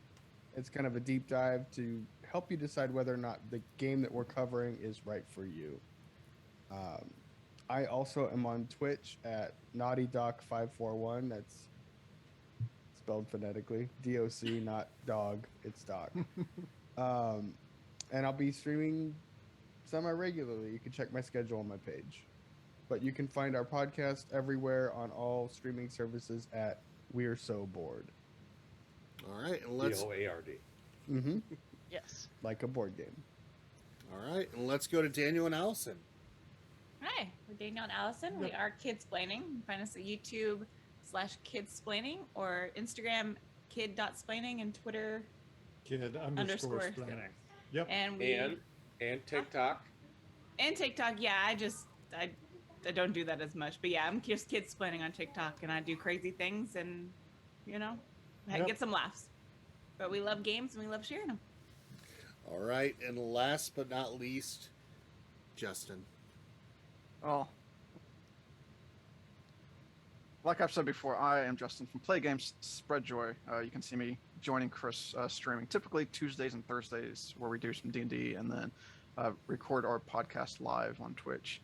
It's kind of a deep dive to help you decide whether or not the game that we're covering is right for you. I also am on Twitch at NaughtyDoc541. That's spelled phonetically. DOC, not dog. It's doc. And I'll be streaming semi-regularly. You can check my schedule on my page. But you can find our podcast everywhere on all streaming services at We're So Bored. All right, and let's BOARD. Mm-hmm. Yes. Like a board game. all right, and let's go to Daniel and Allison. Hi, we're Daniel and Allison. We are Kidsplaining. You can find us at YouTube/Kidsplaining or Instagram kid.splaining and Twitter Kid_splaining. Yep. and we And TikTok. and TikTok. Yeah, I don't do that as much, but yeah, I'm just Kidsplaining on TikTok, and I do crazy things, and I Yep. get some laughs. But we love games and we love sharing them. All right, and last but not least, Justin. Oh. Like I've said before, I am Justin from Play Games Spread Joy. You can see me joining Chris streaming typically Tuesdays and Thursdays, where we do some D&D and then record our podcast live on Twitch.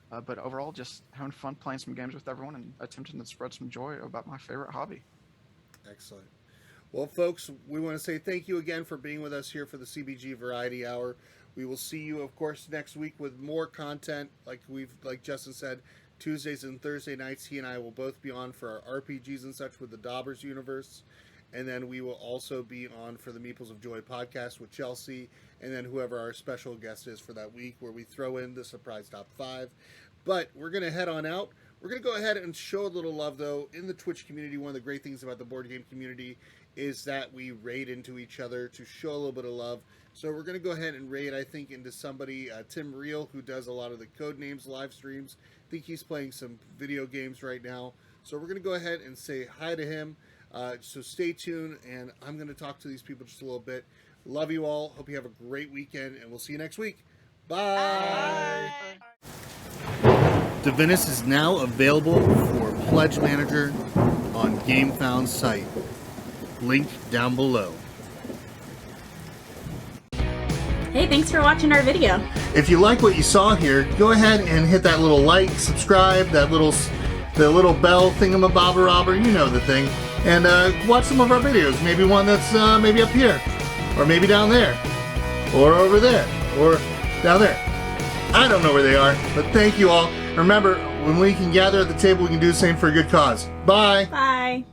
But overall, just having fun playing some games with everyone and attempting to spread some joy about my favorite hobby. Excellent. Well, folks, we want to say thank you again for being with us here for the CBG Variety Hour. We will see you, of course, next week with more content. Like Justin said, Tuesdays and Thursday nights, he and I will both be on for our RPGs and such with the Daubers universe. And then we will also be on for the Meeples of Joy podcast with Chelsea, and then whoever our special guest is for that week, where we throw in the surprise top 5. But we're going to head on out. We're going to go ahead and show a little love, though, in the Twitch community. One of the great things about the board game community is that we raid into each other to show a little bit of love. So we're going to go ahead and raid, I think, into somebody, Tim Reel, who does a lot of the Codenames live streams. I think he's playing some video games right now. So we're going to go ahead and say hi to him. So stay tuned, and I'm going to talk to these people just a little bit. Love you all. Hope you have a great weekend, and we'll see you next week. Bye. Divinus is now available for Pledge Manager on GameFound's site. Link down below. Hey, thanks for watching our video. If you like what you saw here, go ahead and hit that little like, subscribe, the little bell thingamabobber, you know the thing, and watch some of our videos. Maybe one that's maybe up here, or maybe down there, or over there, or down there. I don't know where they are, but thank you all. Remember, when we can gather at the table, we can do the same for a good cause. Bye. Bye.